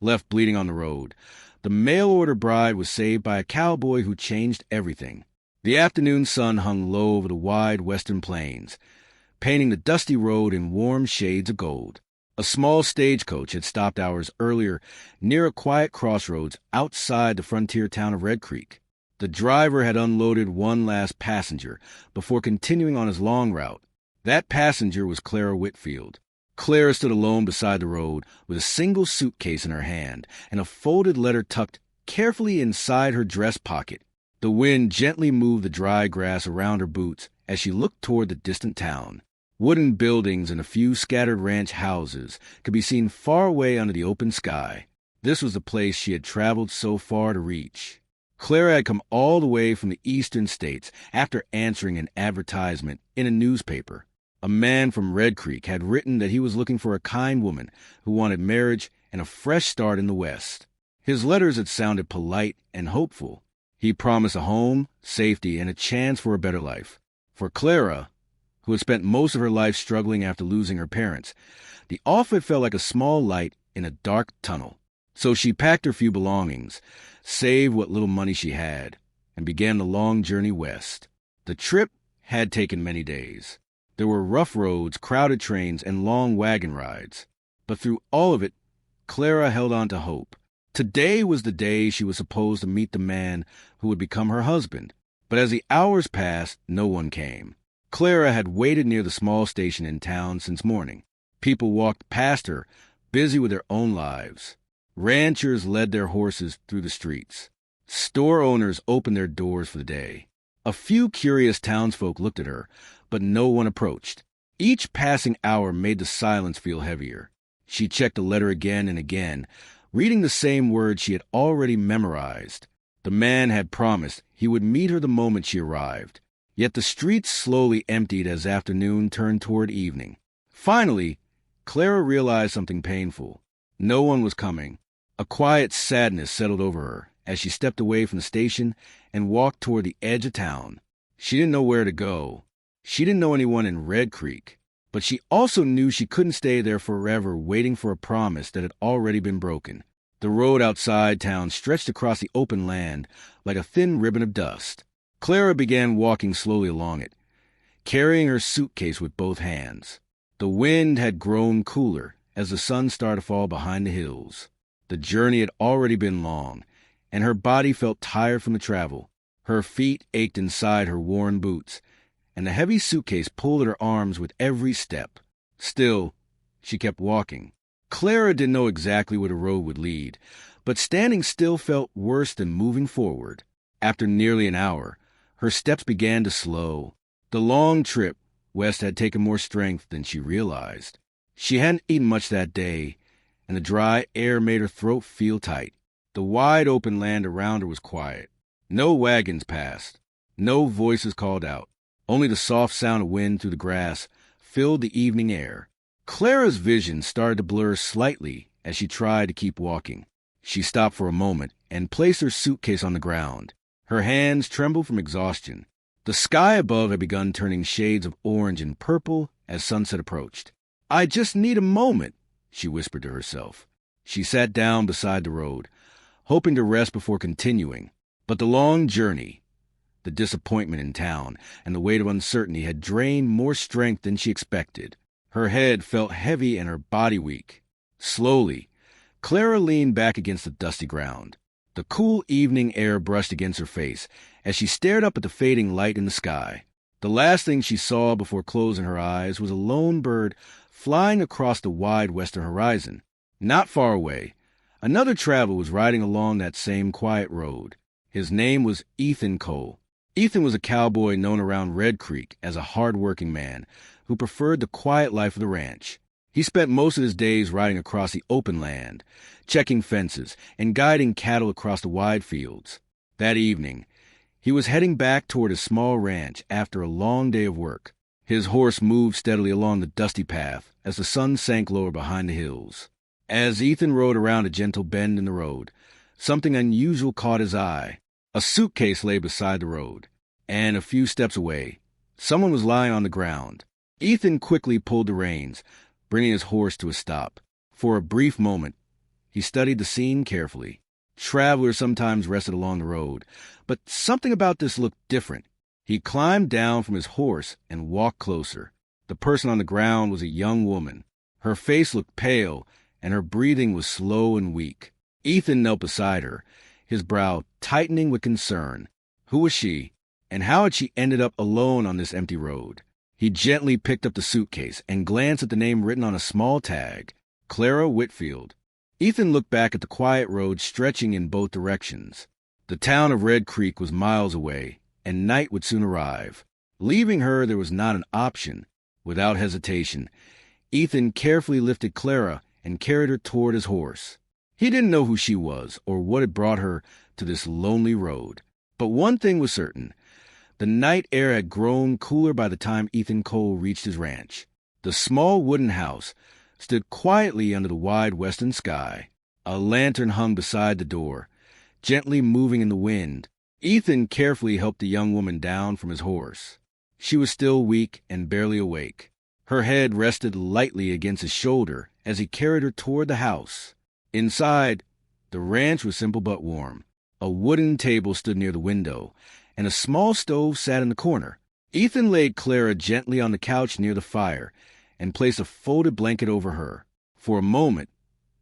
left bleeding on the road. The mail-order bride was saved by a cowboy who changed everything. The afternoon sun hung low over the wide western plains, painting the dusty road in warm shades of gold. A small stagecoach had stopped hours earlier near a quiet crossroads outside the frontier town of Red Creek. The driver had unloaded one last passenger before continuing on his long route. That passenger was Clara Whitfield. Clara stood alone beside the road with a single suitcase in her hand and a folded letter tucked carefully inside her dress pocket. The wind gently moved the dry grass around her boots as she looked toward the distant town. Wooden buildings and a few scattered ranch houses could be seen far away under the open sky. This was the place she had traveled so far to reach. Clara had come all the way from the eastern states after answering an advertisement in a newspaper. A man from Red Creek had written that he was looking for a kind woman who wanted marriage and a fresh start in the West. His letters had sounded polite and hopeful. He promised a home, safety, and a chance for a better life. For Clara, who had spent most of her life struggling after losing her parents, the offer felt like a small light in a dark tunnel. So she packed her few belongings, saved what little money she had, and began the long journey west. The trip had taken many days. There were rough roads, crowded trains, and long wagon rides. But through all of it, Clara held on to hope. Today was the day she was supposed to meet the man who would become her husband. But as the hours passed, no one came. Clara had waited near the small station in town since morning. People walked past her, busy with their own lives. Ranchers led their horses through the streets. Store owners opened their doors for the day. A few curious townsfolk looked at her, but no one approached. Each passing hour made the silence feel heavier. She checked the letter again and again, reading the same words she had already memorized. The man had promised he would meet her the moment she arrived. Yet the streets slowly emptied as afternoon turned toward evening. Finally, Clara realized something painful. No one was coming. A quiet sadness settled over her as she stepped away from the station and walked toward the edge of town. She didn't know where to go. She didn't know anyone in Red Creek, but she also knew she couldn't stay there forever waiting for a promise that had already been broken. The road outside town stretched across the open land like a thin ribbon of dust. Clara began walking slowly along it, carrying her suitcase with both hands. The wind had grown cooler as the sun started to fall behind the hills. The journey had already been long, and her body felt tired from the travel. Her feet ached inside her worn boots, and the heavy suitcase pulled at her arms with every step. Still, she kept walking. Clara didn't know exactly where the road would lead, but standing still felt worse than moving forward. After nearly an hour, her steps began to slow. The long trip west had taken more strength than she realized. She hadn't eaten much that day, and the dry air made her throat feel tight. The wide open land around her was quiet. No wagons passed. No voices called out. Only the soft sound of wind through the grass filled the evening air. Clara's vision started to blur slightly as she tried to keep walking. She stopped for a moment and placed her suitcase on the ground. Her hands trembled from exhaustion. The sky above had begun turning shades of orange and purple as sunset approached. "I just need a moment," she whispered to herself. She sat down beside the road, hoping to rest before continuing. But the long journey, the disappointment in town, and the weight of uncertainty had drained more strength than she expected. Her head felt heavy and her body weak. Slowly, Clara leaned back against the dusty ground. The cool evening air brushed against her face as she stared up at the fading light in the sky. The last thing she saw before closing her eyes was a lone bird flying across the wide western horizon. Not far away, another traveler was riding along that same quiet road. His name was Ethan Cole. Ethan was a cowboy known around Red Creek as a hard-working man who preferred the quiet life of the ranch. He spent most of his days riding across the open land, checking fences, and guiding cattle across the wide fields. That evening, he was heading back toward his small ranch after a long day of work. His horse moved steadily along the dusty path as the sun sank lower behind the hills. As Ethan rode around a gentle bend in the road, something unusual caught his eye. A suitcase lay beside the road, and a few steps away, someone was lying on the ground. Ethan quickly pulled the reins, bringing his horse to a stop. For a brief moment, He studied the scene carefully. Travelers sometimes rested along the road, but something about this looked different. He climbed down from his horse and walked closer. The person on the ground was a young woman. Her face looked pale, and her breathing was slow and weak. Ethan knelt beside her, his brow tightening with concern. Who was she, and how had she ended up alone on this empty road? He gently picked up the suitcase and glanced at the name written on a small tag, Clara Whitfield. Ethan looked back at the quiet road stretching in both directions. The town of Red Creek was miles away, and night would soon arrive. Leaving her, there was not an option. Without hesitation, Ethan carefully lifted Clara and carried her toward his horse. He didn't know who she was or what had brought her to this lonely road. But one thing was certain. The night air had grown cooler by the time Ethan Cole reached his ranch. The small wooden house stood quietly under the wide western sky. A lantern hung beside the door, gently moving in the wind. Ethan carefully helped the young woman down from his horse. She was still weak and barely awake. Her head rested lightly against his shoulder as he carried her toward the house. Inside, the ranch was simple but warm. A wooden table stood near the window, and a small stove sat in the corner. Ethan laid Clara gently on the couch near the fire and placed a folded blanket over her. For a moment,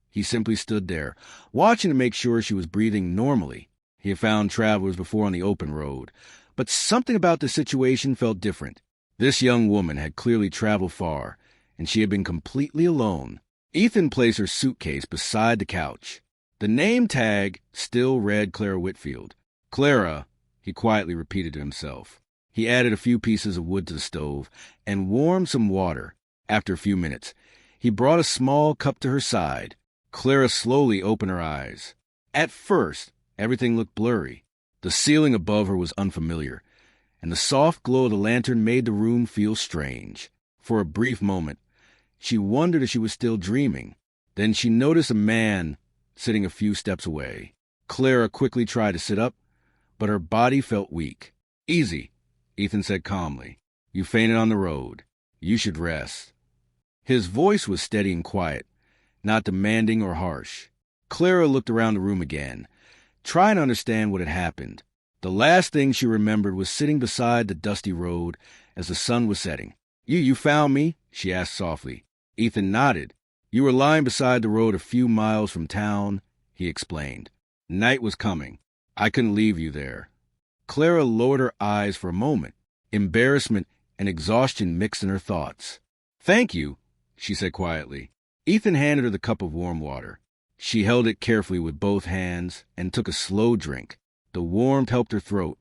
he simply stood there, watching to make sure she was breathing normally. He had found travelers before on the open road, but something about the situation felt different. This young woman had clearly traveled far, and she had been completely alone. Ethan placed her suitcase beside the couch. The name tag still read Clara Whitfield. Clara, he quietly repeated to himself. He added a few pieces of wood to the stove and warmed some water. After a few minutes, he brought a small cup to her side. Clara slowly opened her eyes. At first, everything looked blurry. The ceiling above her was unfamiliar, and the soft glow of the lantern made the room feel strange. For a brief moment, she wondered if she was still dreaming. Then she noticed a man sitting a few steps away. Clara quickly tried to sit up, but her body felt weak. "Easy," Ethan said calmly. "You fainted on the road. You should rest." His voice was steady and quiet, not demanding or harsh. Clara looked around the room again, trying to understand what had happened. The last thing she remembered was sitting beside the dusty road as the sun was setting. You found me?" she asked softly. Ethan nodded. "You were lying beside the road a few miles from town," he explained. "Night was coming. I couldn't leave you there." Clara lowered her eyes for a moment. Embarrassment and exhaustion mixed in her thoughts. "Thank you," she said quietly. Ethan handed her the cup of warm water. She held it carefully with both hands and took a slow drink. The warmth helped her throat,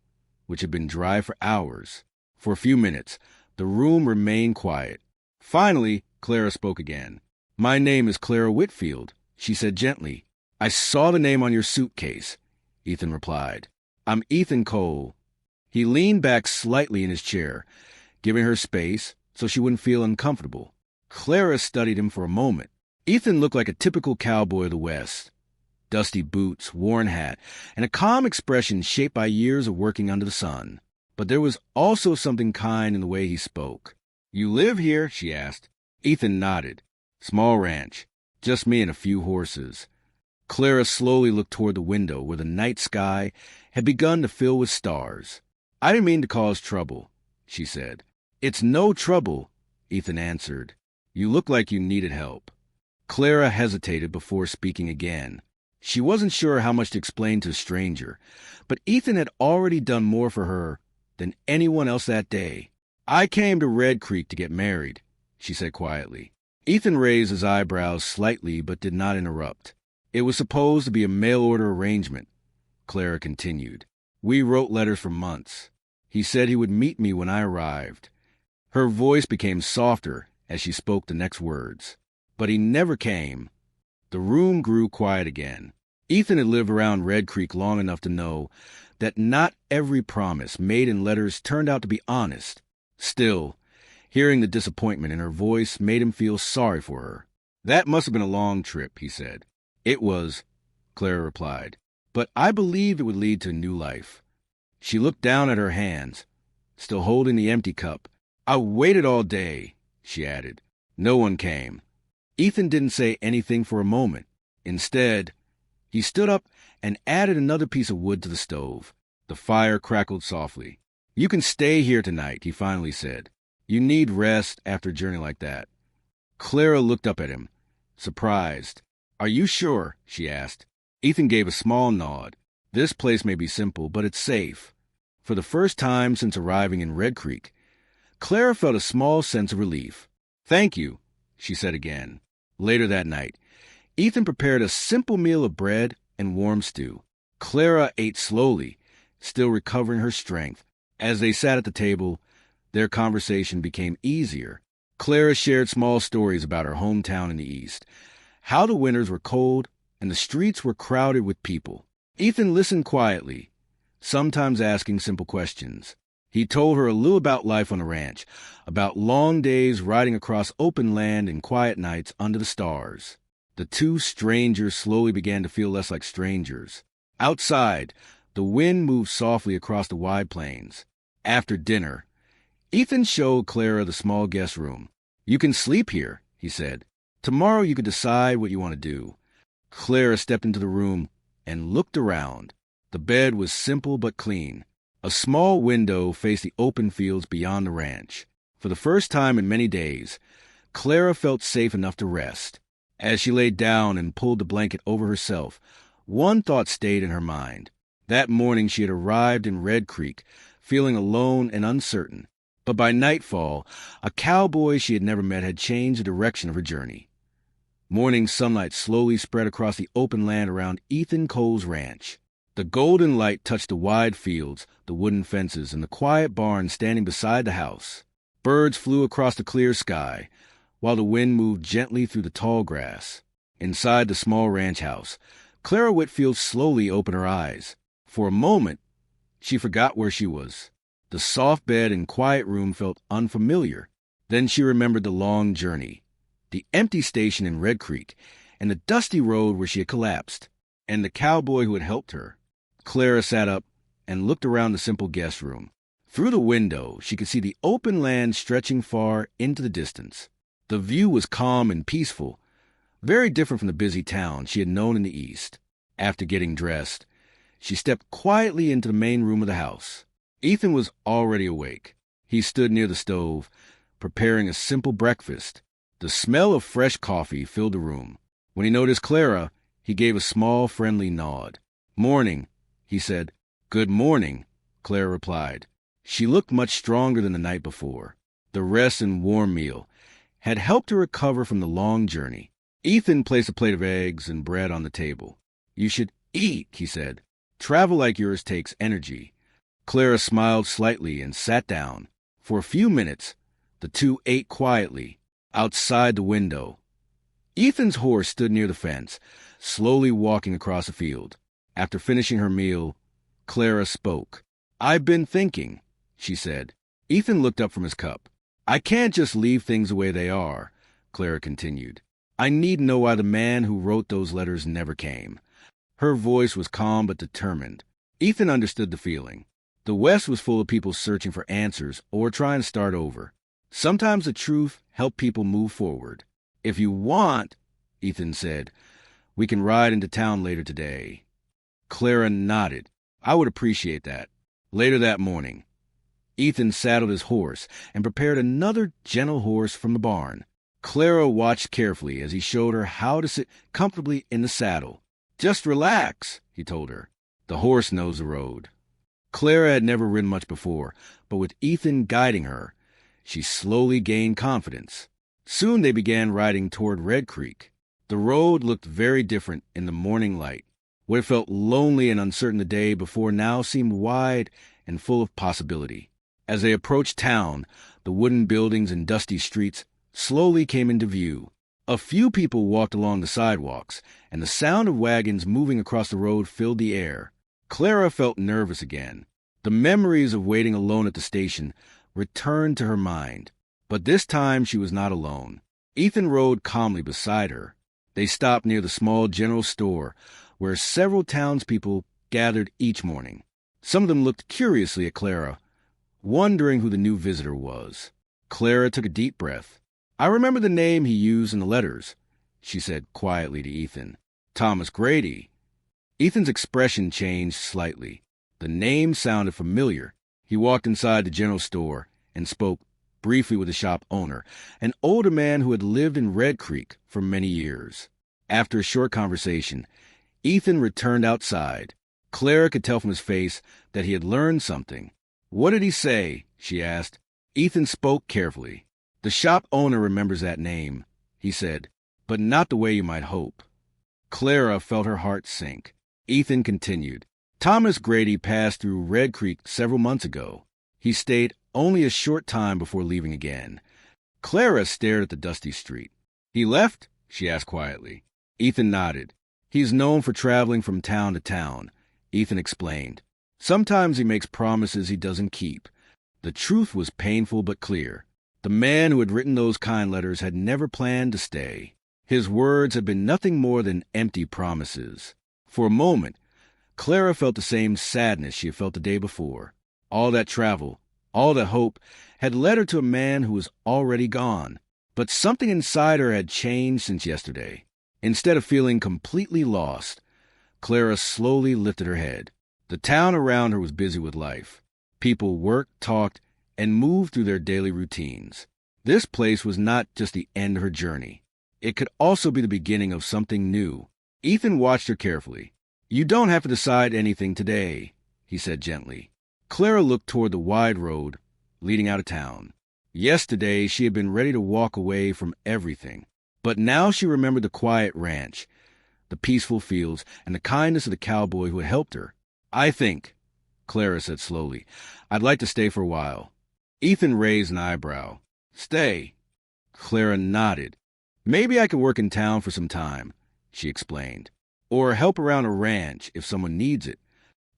which had been dry for hours. For a few minutes, the room remained quiet. Finally, Clara spoke again. "My name is Clara Whitfield," she said gently. "I saw the name on your suitcase," Ethan replied. "I'm Ethan Cole." He leaned back slightly in his chair, giving her space so she wouldn't feel uncomfortable. Clara studied him for a moment. Ethan looked like a typical cowboy of the West. Dusty boots, worn hat, and a calm expression shaped by years of working under the sun. But there was also something kind in the way he spoke. "You live here?" she asked. Ethan nodded. "Small ranch. Just me and a few horses." Clara slowly looked toward the window where the night sky had begun to fill with stars. "I didn't mean to cause trouble," she said. "It's no trouble," Ethan answered. "You look like you needed help." Clara hesitated before speaking again. She wasn't sure how much to explain to a stranger, but Ethan had already done more for her than anyone else that day. "I came to Red Creek to get married," she said quietly. Ethan raised his eyebrows slightly but did not interrupt. "It was supposed to be a mail-order arrangement," Clara continued. "We wrote letters for months. He said he would meet me when I arrived." Her voice became softer as she spoke the next words. "But he never came." The room grew quiet again. Ethan had lived around Red Creek long enough to know that not every promise made in letters turned out to be honest. Still, hearing the disappointment in her voice made him feel sorry for her. "That must have been a long trip," he said. "It was," Clara replied. "But I believed it would lead to a new life." She looked down at her hands, still holding the empty cup. "I waited all day," she added. "No one came." Ethan didn't say anything for a moment. Instead, he stood up and added another piece of wood to the stove. The fire crackled softly. "You can stay here tonight," he finally said. "You need rest after a journey like that." Clara looked up at him, surprised. "Are you sure?" she asked. Ethan gave a small nod. "This place may be simple, but it's safe." For the first time since arriving in Red Creek, Clara felt a small sense of relief. "Thank you," she said again. Later that night, Ethan prepared a simple meal of bread and warm stew. Clara ate slowly, still recovering her strength. As they sat at the table, their conversation became easier. Clara shared small stories about her hometown in the East, how the winters were cold and the streets were crowded with people. Ethan listened quietly, sometimes asking simple questions. He told her a little about life on the ranch, about long days riding across open land and quiet nights under the stars. The two strangers slowly began to feel less like strangers. Outside, the wind moved softly across the wide plains. After dinner, Ethan showed Clara the small guest room. "You can sleep here," he said. "Tomorrow you can decide what you want to do." Clara stepped into the room and looked around. The bed was simple but clean. A small window faced the open fields beyond the ranch. For the first time in many days, Clara felt safe enough to rest. As she laid down and pulled the blanket over herself, one thought stayed in her mind. That morning she had arrived in Red Creek, feeling alone and uncertain. But by nightfall, a cowboy she had never met had changed the direction of her journey. Morning sunlight slowly spread across the open land around Ethan Cole's ranch. The golden light touched the wide fields, the wooden fences, and the quiet barn standing beside the house. Birds flew across the clear sky, while the wind moved gently through the tall grass. Inside the small ranch house, Clara Whitfield slowly opened her eyes. For a moment, she forgot where she was. The soft bed and quiet room felt unfamiliar. Then she remembered the long journey, the empty station in Red Creek, and the dusty road where she had collapsed, and the cowboy who had helped her. Clara sat up and looked around the simple guest room. Through the window, she could see the open land stretching far into the distance. The view was calm and peaceful, very different from the busy town she had known in the East. After getting dressed, she stepped quietly into the main room of the house. Ethan was already awake. He stood near the stove, preparing a simple breakfast. The smell of fresh coffee filled the room. When he noticed Clara, he gave a small, friendly nod. "Morning," he said. "Good morning," Clara replied. She looked much stronger than the night before. The rest and warm meal had helped her recover from the long journey. Ethan placed a plate of eggs and bread on the table. "You should eat," he said. "Travel like yours takes energy." Clara smiled slightly and sat down. For a few minutes, the two ate quietly, outside the window. Ethan's horse stood near the fence, slowly walking across the field. After finishing her meal, Clara spoke. "I've been thinking," she said. Ethan looked up from his cup. "I can't just leave things the way they are," Clara continued. "I need to know why the man who wrote those letters never came." Her voice was calm but determined. Ethan understood the feeling. The West was full of people searching for answers or trying to start over. Sometimes the truth helped people move forward. "If you want," Ethan said, "we can ride into town later today." Clara nodded. "I would appreciate that." Later that morning, Ethan saddled his horse and prepared another gentle horse from the barn. Clara watched carefully as he showed her how to sit comfortably in the saddle. "Just relax," he told her. "The horse knows the road." Clara had never ridden much before, but with Ethan guiding her, she slowly gained confidence. Soon they began riding toward Red Creek. The road looked very different in the morning light. What felt lonely and uncertain the day before now seemed wide and full of possibility. As they approached town, the wooden buildings and dusty streets slowly came into view. A few people walked along the sidewalks, and the sound of wagons moving across the road filled the air. Clara felt nervous again. The memories of waiting alone at the station returned to her mind. But this time she was not alone. Ethan rode calmly beside her. They stopped near the small general store, where several townspeople gathered each morning. Some of them looked curiously at Clara, wondering who the new visitor was. Clara took a deep breath. "I remember the name he used in the letters," she said quietly to Ethan. Thomas Grady. Ethan's expression changed slightly. The name sounded familiar. He walked inside the general store and spoke briefly with the shop owner, an older man who had lived in Red Creek for many years. After a short conversation, Ethan returned outside. Clara could tell from his face that he had learned something. "What did he say?" she asked. Ethan spoke carefully. "The shop owner remembers that name," he said, "but not the way you might hope." Clara felt her heart sink. Ethan continued. "Thomas Grady passed through Red Creek several months ago. He stayed only a short time before leaving again." Clara stared at the dusty street. "He left?" she asked quietly. Ethan nodded. "He's known for traveling from town to town," Ethan explained. "Sometimes he makes promises he doesn't keep." The truth was painful but clear. The man who had written those kind letters had never planned to stay. His words had been nothing more than empty promises. For a moment, Clara felt the same sadness she had felt the day before. All that travel, all that hope, had led her to a man who was already gone. But something inside her had changed since yesterday. Instead of feeling completely lost, Clara slowly lifted her head. The town around her was busy with life. People worked, talked, and moved through their daily routines. This place was not just the end of her journey. It could also be the beginning of something new. Ethan watched her carefully. "You don't have to decide anything today," he said gently. Clara looked toward the wide road leading out of town. Yesterday, she had been ready to walk away from everything. But now she remembered the quiet ranch, the peaceful fields, and the kindness of the cowboy who had helped her. "I think," Clara said slowly, "I'd like to stay for a while." Ethan raised an eyebrow. "Stay?" Clara nodded. "Maybe I could work in town for some time," she explained, "or help around a ranch if someone needs it."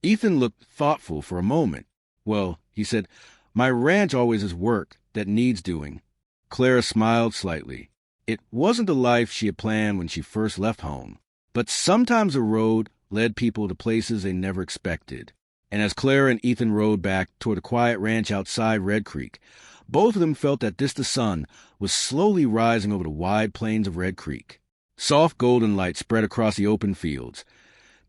Ethan looked thoughtful for a moment. "Well," he said, "my ranch always is work that needs doing." Clara smiled slightly. It wasn't the life she had planned when she first left home. But sometimes the road led people to places they never expected. And as Clara and Ethan rode back toward the quiet ranch outside Red Creek, both of them felt that the sun was slowly rising over the wide plains of Red Creek. Soft golden light spread across the open fields,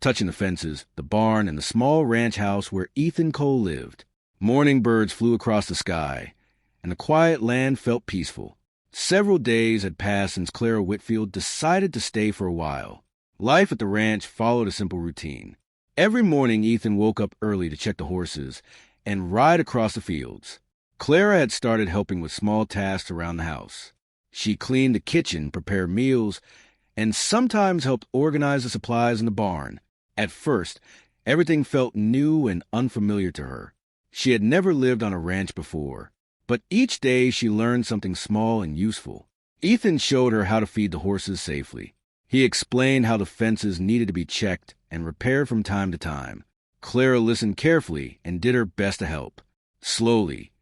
touching the fences, the barn, and the small ranch house where Ethan Cole lived. Morning birds flew across the sky, and the quiet land felt peaceful. Several days had passed since Clara Whitfield decided to stay for a while. Life at the ranch followed a simple routine. Every morning, Ethan woke up early to check the horses and ride across the fields. Clara had started helping with small tasks around the house. She cleaned the kitchen, prepared meals, and sometimes helped organize the supplies in the barn. At first, everything felt new and unfamiliar to her. She had never lived on a ranch before, but each day she learned something small and useful. Ethan showed her how to feed the horses safely. He explained how the fences needed to be checked and repaired from time to time. Clara listened carefully and did her best to help. Slowly,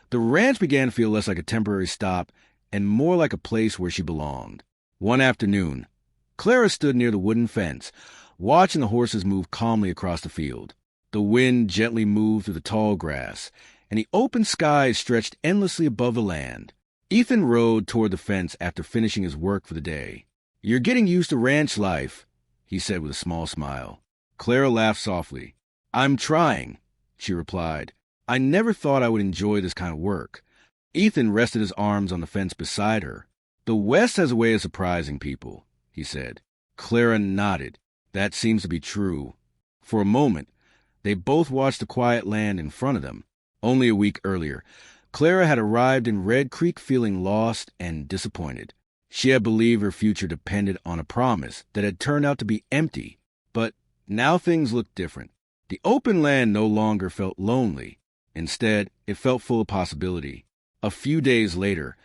the ranch began to feel less like a temporary stop and more like a place where she belonged. One afternoon, Clara stood near the wooden fence, watching the horses move calmly across the field. The wind gently moved through the tall grass, and the open sky stretched endlessly above the land. Ethan rode toward the fence after finishing his work for the day. "You're getting used to ranch life," he said with a small smile. Clara laughed softly. "I'm trying," she replied. "I never thought I would enjoy this kind of work." Ethan rested his arms on the fence beside her. "The West has a way of surprising people," he said. Clara nodded. "That seems to be true." For a moment, they both watched the quiet land in front of them. Only a week earlier, Clara had arrived in Red Creek feeling lost and disappointed. She had believed her future depended on a promise that had turned out to be empty. But now things looked different. The open land no longer felt lonely. Instead, it felt full of possibility. A few days later,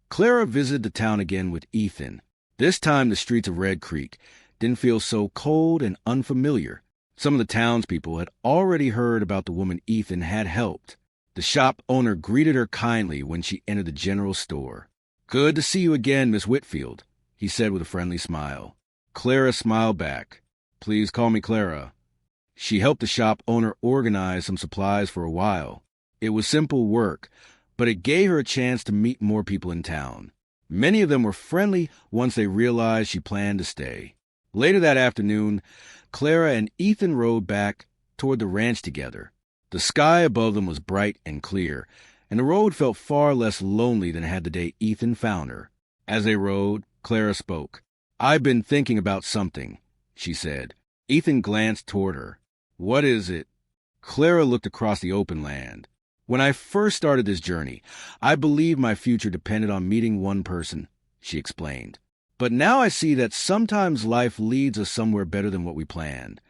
Clara visited the town again with Ethan. This time the streets of Red Creek didn't feel so cold and unfamiliar. Some of the townspeople had already heard about the woman Ethan had helped. The shop owner greeted her kindly when she entered the general store. "Good to see you again, Miss Whitfield," he said with a friendly smile. Clara smiled back. "Please call me Clara." She helped the shop owner organize some supplies for a while. It was simple work, but it gave her a chance to meet more people in town. Many of them were friendly once they realized she planned to stay. Later that afternoon, Clara and Ethan rode back toward the ranch together. The sky above them was bright and clear, and the road felt far less lonely than it had the day Ethan found her. As they rode, Clara spoke. "I've been thinking about something," she said. Ethan glanced toward her. "What is it?" Clara looked across the open land. "When I first started this journey, I believed my future depended on meeting one person," she explained. "But now I see that sometimes life leads us somewhere better than what we planned."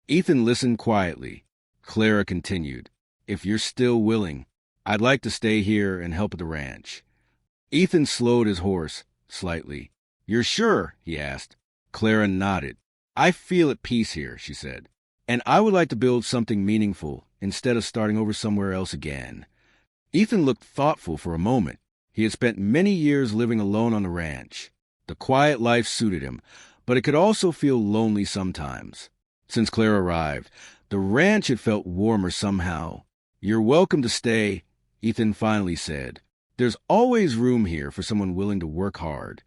Ethan listened quietly. Clara continued, "If you're still willing, I'd like to stay here and help at the ranch." Ethan slowed his horse slightly. "You're sure?" he asked. Clara nodded. "I feel at peace here," she said, "and I would like to build something meaningful instead of starting over somewhere else again." Ethan looked thoughtful for a moment. He had spent many years living alone on the ranch. The quiet life suited him, but it could also feel lonely sometimes. Since Clara arrived, the ranch had felt warmer somehow. "You're welcome to stay," Ethan finally said. "There's always room here for someone willing to work hard."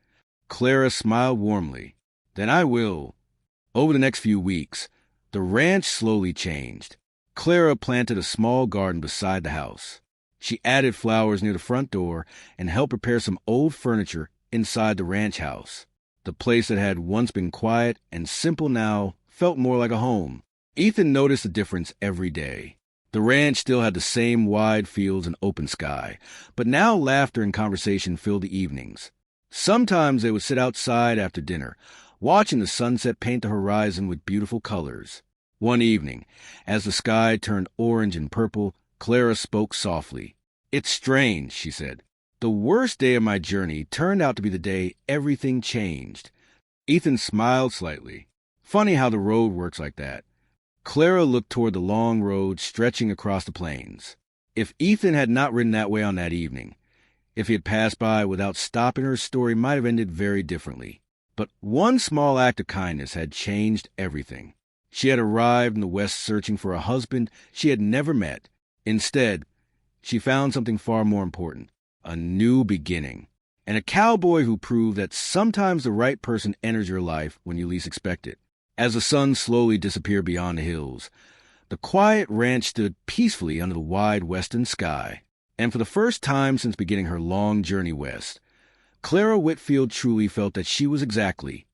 Clara smiled warmly. "Then I will." Over the next few weeks, the ranch slowly changed. Clara planted a small garden beside the house. She added flowers near the front door and helped prepare some old furniture inside the ranch house. The place that had once been quiet and simple now felt more like a home. Ethan noticed a difference every day. The ranch still had the same wide fields and open sky, but now laughter and conversation filled the evenings. Sometimes they would sit outside after dinner, watching the sunset paint the horizon with beautiful colors. One evening, as the sky turned orange and purple, Clara spoke softly. "It's strange," she said. "The worst day of my journey turned out to be the day everything changed." Ethan smiled slightly. "Funny how the road works like that." Clara looked toward the long road stretching across the plains. If Ethan had not ridden that way on that evening, if he had passed by without stopping, her story might have ended very differently. But one small act of kindness had changed everything. She had arrived in the West searching for a husband she had never met. Instead, she found something far more important, a new beginning, and a cowboy who proved that sometimes the right person enters your life when you least expect it. As the sun slowly disappeared beyond the hills, the quiet ranch stood peacefully under the wide western sky. And for the first time since beginning her long journey west, Clara Whitfield truly felt that she was exactly